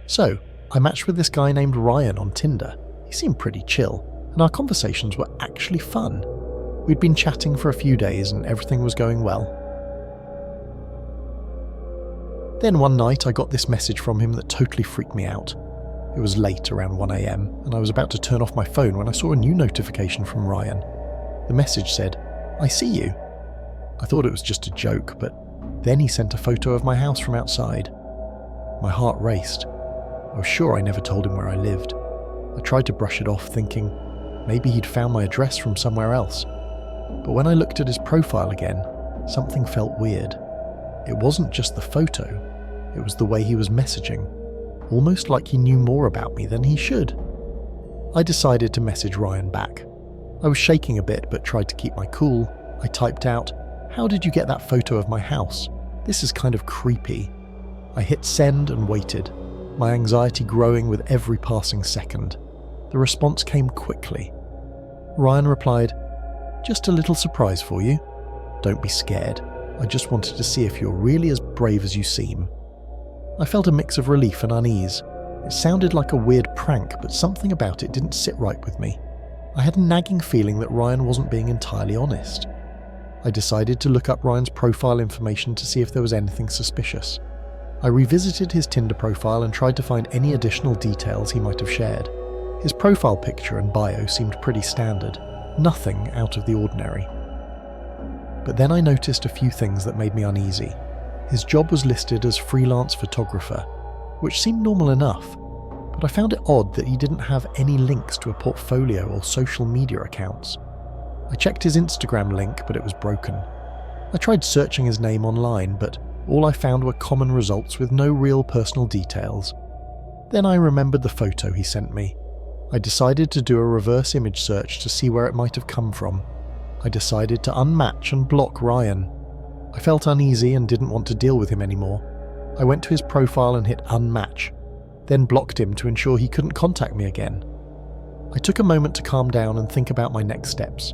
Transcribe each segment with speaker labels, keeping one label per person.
Speaker 1: So, I matched with this guy named Ryan on Tinder. He seemed pretty chill, and our conversations were actually fun. We'd been chatting for a few days and everything was going well. Then one night I got this message from him that totally freaked me out. It was late, around 1 a.m, and I was about to turn off my phone when I saw a new notification from Ryan. The message said, "I see you." I thought it was just a joke, but then he sent a photo of my house from outside. My heart raced. I was sure I never told him where I lived. I tried to brush it off, thinking maybe he'd found my address from somewhere else. But when I looked at his profile again, something felt weird. It wasn't just the photo, it was the way he was messaging, almost like he knew more about me than he should. I decided to message Ryan back. I was shaking a bit but tried to keep my cool. I typed out, "How did you get that photo of my house? This is kind of creepy." I hit send and waited, my anxiety growing with every passing second. The response came quickly. Ryan replied, "Just a little surprise for you. Don't be scared. I just wanted to see if you're really as brave as you seem." I felt a mix of relief and unease. It sounded like a weird prank, but something about it didn't sit right with me. I had a nagging feeling that Ryan wasn't being entirely honest. I decided to look up Ryan's profile information to see if there was anything suspicious. I revisited his Tinder profile and tried to find any additional details he might have shared. His profile picture and bio seemed pretty standard, nothing out of the ordinary. But then I noticed a few things that made me uneasy. His job was listed as freelance photographer, which seemed normal enough, but I found it odd that he didn't have any links to a portfolio or social media accounts. I checked his Instagram link, but it was broken. I tried searching his name online, but all I found were common results with no real personal details. Then I remembered the photo he sent me. I decided to do a reverse image search to see where it might have come from. I decided to unmatch and block Ryan. I felt uneasy and didn't want to deal with him anymore. I went to his profile and hit unmatch, then blocked him to ensure he couldn't contact me again. I took a moment to calm down and think about my next steps.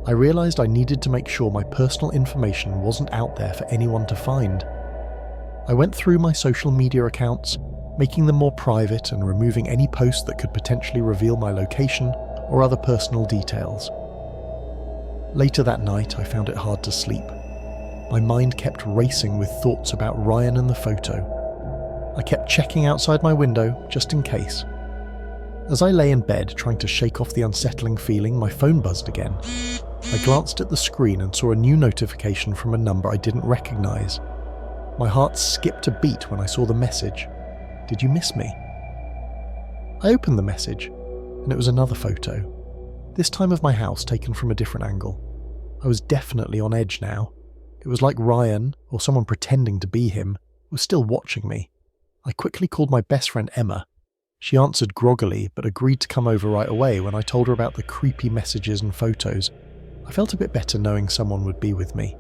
Speaker 1: I realized I needed to make sure my personal information wasn't out there for anyone to find. I went through my social media accounts, making them more private and removing any posts that could potentially reveal my location or other personal details. Later that night, I found it hard to sleep. My mind kept racing with thoughts about Ryan and the photo. I kept checking outside my window, just in case. As I lay in bed trying to shake off the unsettling feeling, my phone buzzed again. I glanced at the screen and saw a new notification from a number I didn't recognize. My heart skipped a beat when I saw the message. "Did you miss me?" I opened the message, and it was another photo, this time of my house taken from a different angle. I was definitely on edge now. It was like Ryan, or someone pretending to be him, was still watching me. I quickly called my best friend Emma. She answered groggily, but agreed to come over right away when I told her about the creepy messages and photos. I felt a bit better knowing someone would be with me.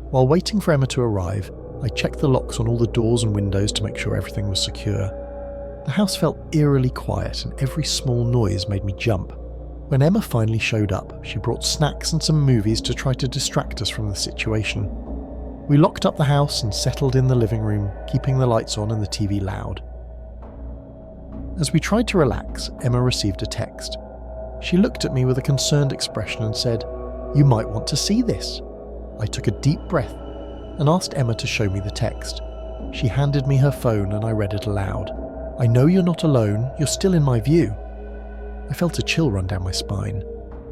Speaker 1: While waiting for Emma to arrive, I checked the locks on all the doors and windows to make sure everything was secure. The house felt eerily quiet and every small noise made me jump. When Emma finally showed up, she brought snacks and some movies to try to distract us from the situation. We locked up the house and settled in the living room, keeping the lights on and the TV loud. As we tried to relax, Emma received a text. She looked at me with a concerned expression and said, "You might want to see this." I took a deep breath and asked Emma to show me the text. She handed me her phone and I read it aloud. "I know you're not alone, you're still in my view." I felt a chill run down my spine.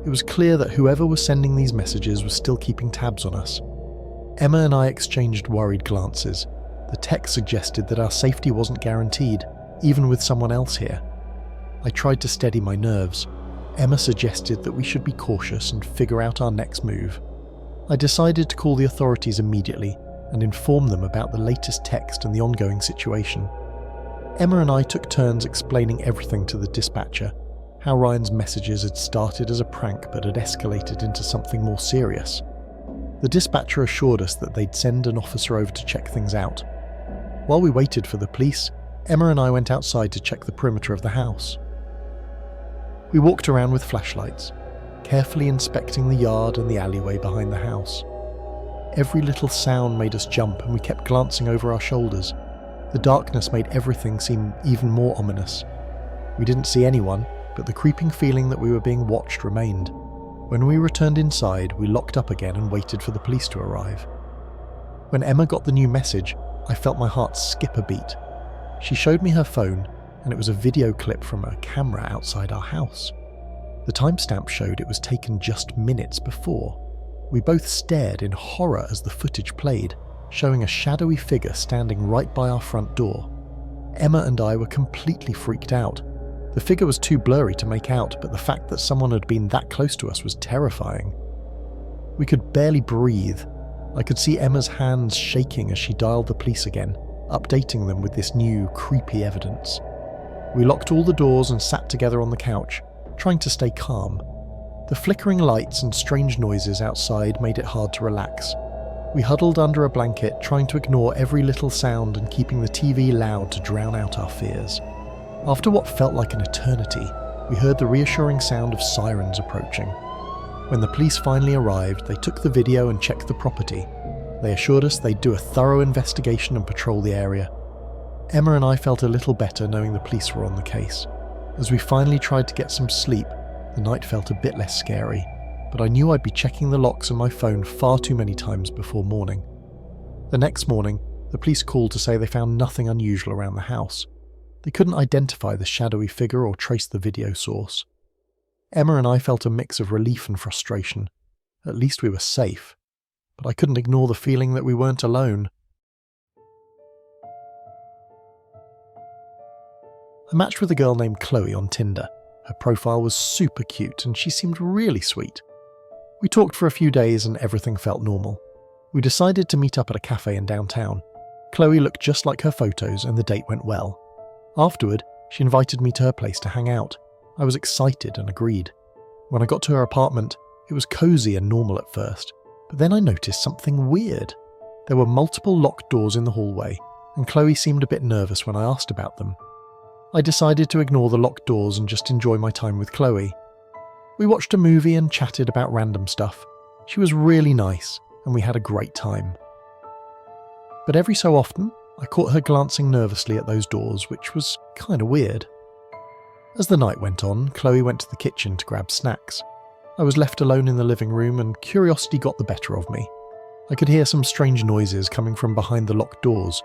Speaker 1: It was clear that whoever was sending these messages was still keeping tabs on us. Emma and I exchanged worried glances. The text suggested that our safety wasn't guaranteed, even with someone else here. I tried to steady my nerves. Emma suggested that we should be cautious and figure out our next move. I decided to call the authorities immediately and inform them about the latest text and the ongoing situation. Emma and I took turns explaining everything to the dispatcher, how Ryan's messages had started as a prank but had escalated into something more serious. The dispatcher assured us that they'd send an officer over to check things out. While we waited for the police, Emma and I went outside to check the perimeter of the house. We walked around with flashlights, carefully inspecting the yard and the alleyway behind the house. Every little sound made us jump and we kept glancing over our shoulders. The darkness made everything seem even more ominous. We didn't see anyone, but the creeping feeling that we were being watched remained. When we returned inside, we locked up again and waited for the police to arrive. When Emma got the new message, I felt my heart skip a beat. She showed me her phone, and it was a video clip from a camera outside our house. The timestamp showed it was taken just minutes before. We both stared in horror as the footage played, showing a shadowy figure standing right by our front door. Emma and I were completely freaked out. The figure was too blurry to make out, but the fact that someone had been that close to us was terrifying. We could barely breathe. I could see Emma's hands shaking as she dialed the police again, updating them with this new, creepy evidence. We locked all the doors and sat together on the couch, trying to stay calm. The flickering lights and strange noises outside made it hard to relax. We huddled under a blanket, trying to ignore every little sound and keeping the TV loud to drown out our fears. After what felt like an eternity, we heard the reassuring sound of sirens approaching. When the police finally arrived, they took the video and checked the property. They assured us they'd do a thorough investigation and patrol the area. Emma and I felt a little better knowing the police were on the case. As we finally tried to get some sleep, the night felt a bit less scary, but I knew I'd be checking the locks on my phone far too many times before morning. The next morning, the police called to say they found nothing unusual around the house. They couldn't identify the shadowy figure or trace the video source. Emma and I felt a mix of relief and frustration. At least we were safe, but I couldn't ignore the feeling that we weren't alone. I matched with a girl named Chloe on Tinder. Her profile was super cute and she seemed really sweet. We talked for a few days and everything felt normal. We decided to meet up at a cafe in downtown. Chloe looked just like her photos and the date went well. Afterward, she invited me to her place to hang out. I was excited and agreed. When I got to her apartment, it was cozy and normal at first, but then I noticed something weird. There were multiple locked doors in the hallway, and Chloe seemed a bit nervous when I asked about them. I decided to ignore the locked doors and just enjoy my time with Chloe. We watched a movie and chatted about random stuff. She was really nice, and we had a great time. But every so often, I caught her glancing nervously at those doors, which was kinda weird. As the night went on, Chloe went to the kitchen to grab snacks. I was left alone in the living room and curiosity got the better of me. I could hear some strange noises coming from behind the locked doors.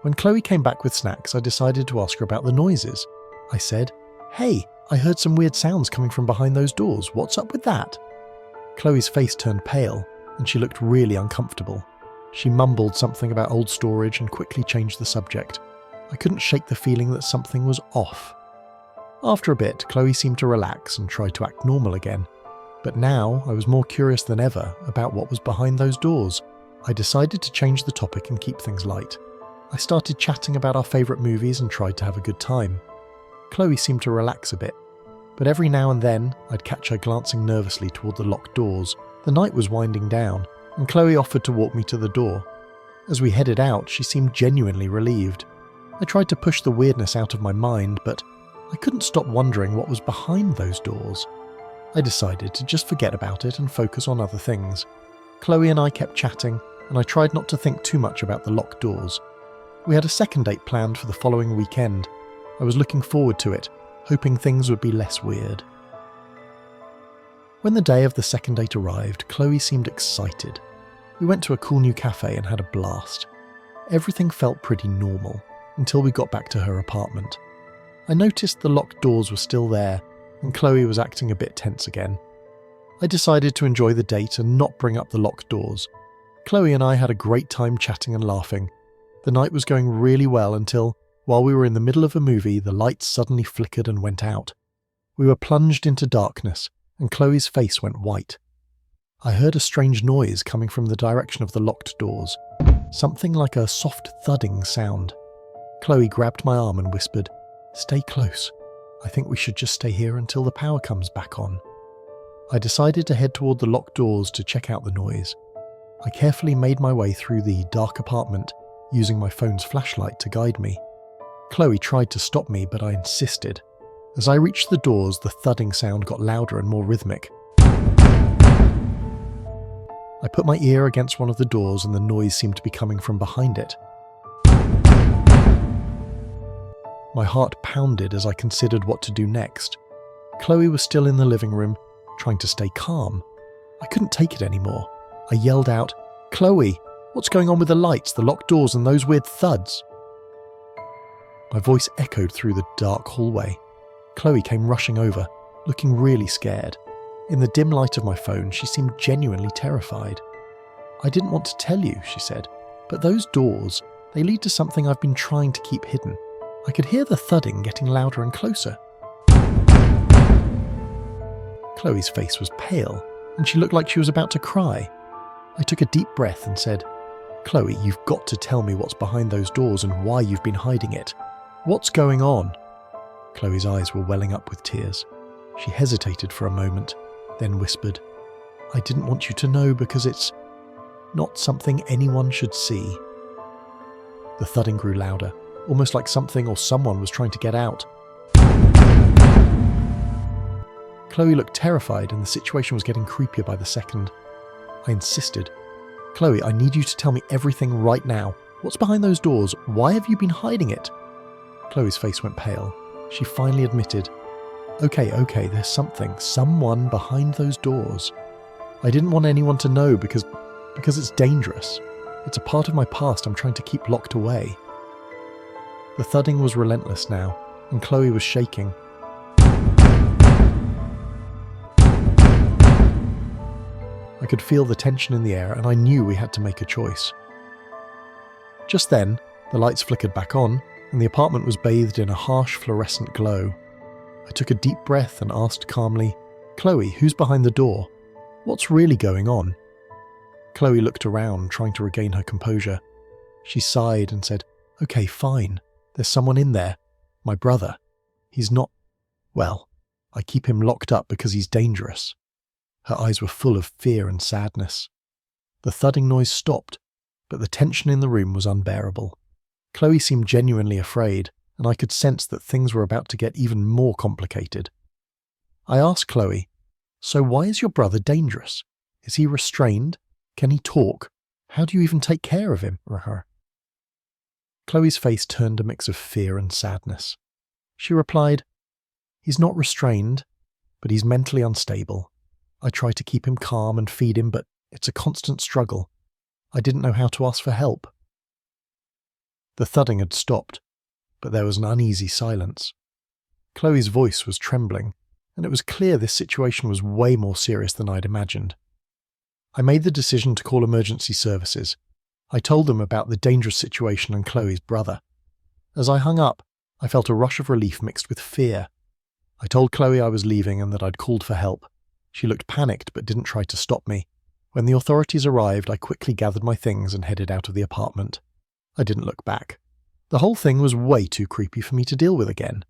Speaker 1: When Chloe came back with snacks, I decided to ask her about the noises. I said, "Hey, I heard some weird sounds coming from behind those doors. What's up with that?" Chloe's face turned pale and she looked really uncomfortable. She mumbled something about old storage and quickly changed the subject. I couldn't shake the feeling that something was off. After a bit, Chloe seemed to relax and tried to act normal again. But now I was more curious than ever about what was behind those doors. I decided to change the topic and keep things light. I started chatting about our favourite movies and tried to have a good time. Chloe seemed to relax a bit, but every now and then I'd catch her glancing nervously toward the locked doors. The night was winding down, and Chloe offered to walk me to the door. As we headed out, she seemed genuinely relieved. I tried to push the weirdness out of my mind, but I couldn't stop wondering what was behind those doors. I decided to just forget about it and focus on other things. Chloe and I kept chatting, and I tried not to think too much about the locked doors. We had a second date planned for the following weekend. I was looking forward to it, hoping things would be less weird. When the day of the second date arrived, Chloe seemed excited. We went to a cool new cafe and had a blast. Everything felt pretty normal, until we got back to her apartment. I noticed the locked doors were still there, and Chloe was acting a bit tense again. I decided to enjoy the date and not bring up the locked doors. Chloe and I had a great time chatting and laughing. The night was going really well until, while we were in the middle of a movie, the lights suddenly flickered and went out. We were plunged into darkness, and Chloe's face went white. I heard a strange noise coming from the direction of the locked doors, something like a soft thudding sound. Chloe grabbed my arm and whispered, "Stay close. I think we should just stay here until the power comes back on." I decided to head toward the locked doors to check out the noise. I carefully made my way through the dark apartment, using my phone's flashlight to guide me. Chloe tried to stop me, but I insisted. As I reached the doors, the thudding sound got louder and more rhythmic. I put my ear against one of the doors and the noise seemed to be coming from behind it. My heart pounded as I considered what to do next. Chloe was still in the living room, trying to stay calm. I couldn't take it anymore. I yelled out, "Chloe, what's going on with the lights, the locked doors and those weird thuds?" My voice echoed through the dark hallway. Chloe came rushing over, looking really scared. In the dim light of my phone, she seemed genuinely terrified. "I didn't want to tell you," she said, "but those doors, they lead to something I've been trying to keep hidden. I could hear the thudding getting louder and closer." Chloe's face was pale, and she looked like she was about to cry. I took a deep breath and said, "Chloe, you've got to tell me what's behind those doors and why you've been hiding it. What's going on?" Chloe's eyes were welling up with tears. She hesitated for a moment, then whispered, "I didn't want you to know because it's not something anyone should see." The thudding grew louder, almost like something or someone was trying to get out. Chloe looked terrified and the situation was getting creepier by the second. I insisted, "Chloe, I need you to tell me everything right now. What's behind those doors? Why have you been hiding it?" Chloe's face went pale. She finally admitted, Okay, there's someone behind those doors. I didn't want anyone to know because it's dangerous. It's a part of my past I'm trying to keep locked away." The thudding was relentless now, and Chloe was shaking. I could feel the tension in the air, and I knew we had to make a choice. Just then, the lights flickered back on, and the apartment was bathed in a harsh fluorescent glow. I took a deep breath and asked calmly, "Chloe, who's behind the door? What's really going on?" Chloe looked around, trying to regain her composure. She sighed and said, "Okay, fine. There's someone in there. My brother. He's not... Well, I keep him locked up because he's dangerous." Her eyes were full of fear and sadness. The thudding noise stopped, but the tension in the room was unbearable. Chloe seemed genuinely afraid, and I could sense that things were about to get even more complicated. I asked Chloe, "So why is your brother dangerous? Is he restrained? Can he talk? How do you even take care of him or her?" Chloe's face turned a mix of fear and sadness. She replied, "He's not restrained, but he's mentally unstable. I try to keep him calm and feed him, but it's a constant struggle. I didn't know how to ask for help." The thudding had stopped, but there was an uneasy silence. Chloe's voice was trembling, and it was clear this situation was way more serious than I'd imagined. I made the decision to call emergency services. I told them about the dangerous situation and Chloe's brother. As I hung up, I felt a rush of relief mixed with fear. I told Chloe I was leaving and that I'd called for help. She looked panicked but didn't try to stop me. When the authorities arrived, I quickly gathered my things and headed out of the apartment. I didn't look back. The whole thing was way too creepy for me to deal with again.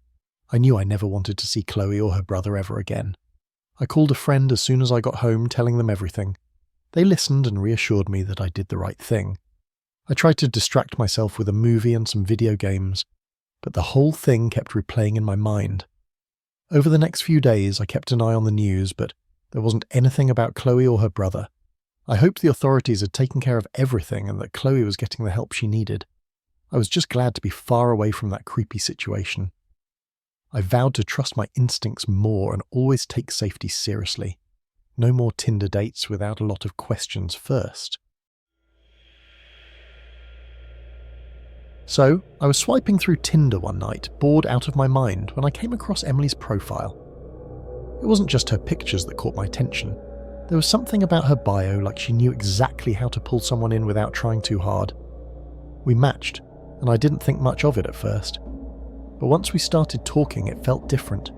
Speaker 1: I knew I never wanted to see Chloe or her brother ever again. I called a friend as soon as I got home, telling them everything. They listened and reassured me that I did the right thing. I tried to distract myself with a movie and some video games, but the whole thing kept replaying in my mind. Over the next few days, I kept an eye on the news, but there wasn't anything about Chloe or her brother. I hoped the authorities had taken care of everything and that Chloe was getting the help she needed. I was just glad to be far away from that creepy situation. I vowed to trust my instincts more and always take safety seriously. No more Tinder dates without a lot of questions first. So, I was swiping through Tinder one night, bored out of my mind, when I came across Emily's profile. It wasn't just her pictures that caught my attention. There was something about her bio, like she knew exactly how to pull someone in without trying too hard. We matched, and I didn't think much of it at first. But once we started talking, it felt different.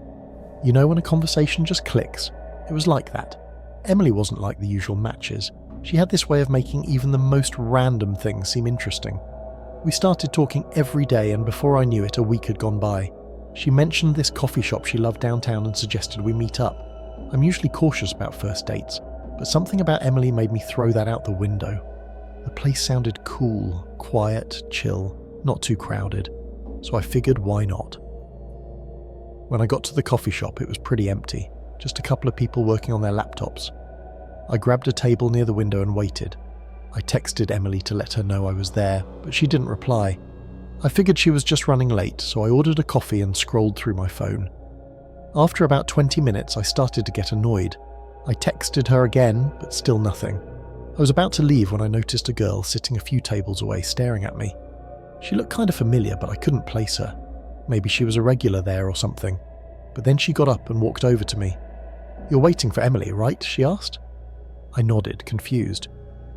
Speaker 1: You know when a conversation just clicks? It was like that. Emily wasn't like the usual matches. She had this way of making even the most random things seem interesting. We started talking every day, and before I knew it, a week had gone by. She mentioned this coffee shop she loved downtown and suggested we meet up. I'm usually cautious about first dates, but something about Emily made me throw that out the window. The place sounded cool, quiet, chill, not too crowded, so I figured why not. When I got to the coffee shop, it was pretty empty, just a couple of people working on their laptops. I grabbed a table near the window and waited. I texted Emily to let her know I was there, but she didn't reply. I figured she was just running late, so I ordered a coffee and scrolled through my phone. After about 20 minutes, I started to get annoyed. I texted her again, but still nothing. I was about to leave when I noticed a girl sitting a few tables away staring at me. She looked kind of familiar, but I couldn't place her. Maybe she was a regular there or something. But then she got up and walked over to me. "You're waiting for Emily, right?" she asked. I nodded, confused.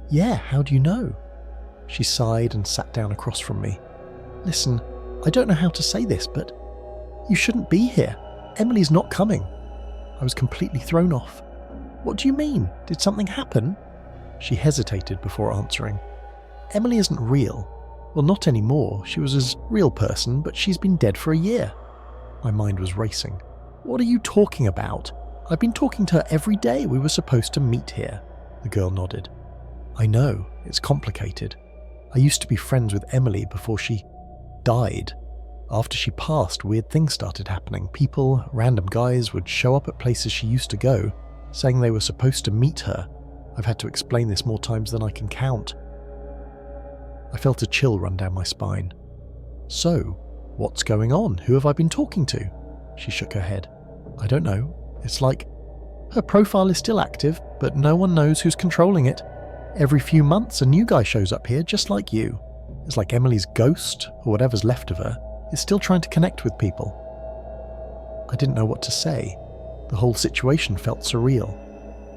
Speaker 1: "Yeah, how do you know?" She sighed and sat down across from me. "Listen, I don't know how to say this, but you shouldn't be here. Emily's not coming." I was completely thrown off. "What do you mean? Did something happen?" She hesitated before answering. "Emily isn't real. Well, not anymore. She was a real person, but she's been dead for a year." My mind was racing. "What are you talking about? I've been talking to her every day. We were supposed to meet here." The girl nodded. "I know, it's complicated. I used to be friends with Emily before she died. After she passed, weird things started happening. People, random guys, would show up at places she used to go, saying they were supposed to meet her. I've had to explain this more times than I can count." I felt a chill run down my spine. "So, what's going on? Who have I been talking to?" She shook her head. "I don't know. It's like her profile is still active, but no one knows who's controlling it. Every few months a new guy shows up here just like you. It's like Emily's ghost, or whatever's left of her, is still trying to connect with people." I didn't know what to say. The whole situation felt surreal.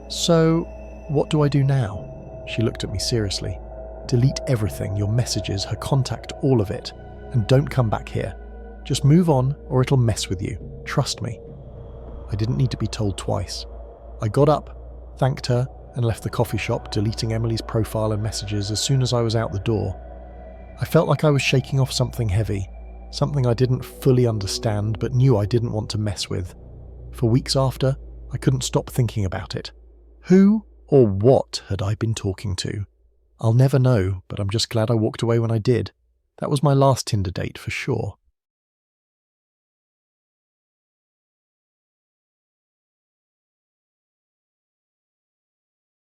Speaker 1: "So, what do I do now?" She looked at me seriously. "Delete everything, your messages, her contact, all of it, and don't come back here. Just move on or it'll mess with you. Trust me." I didn't need to be told twice. I got up, thanked her, and left the coffee shop, deleting Emily's profile and messages as soon as I was out the door. I felt like I was shaking off something heavy, something I didn't fully understand but knew I didn't want to mess with. For weeks after, I couldn't stop thinking about it. Who or what had I been talking to? I'll never know, but I'm just glad I walked away when I did. That was my last Tinder date for sure.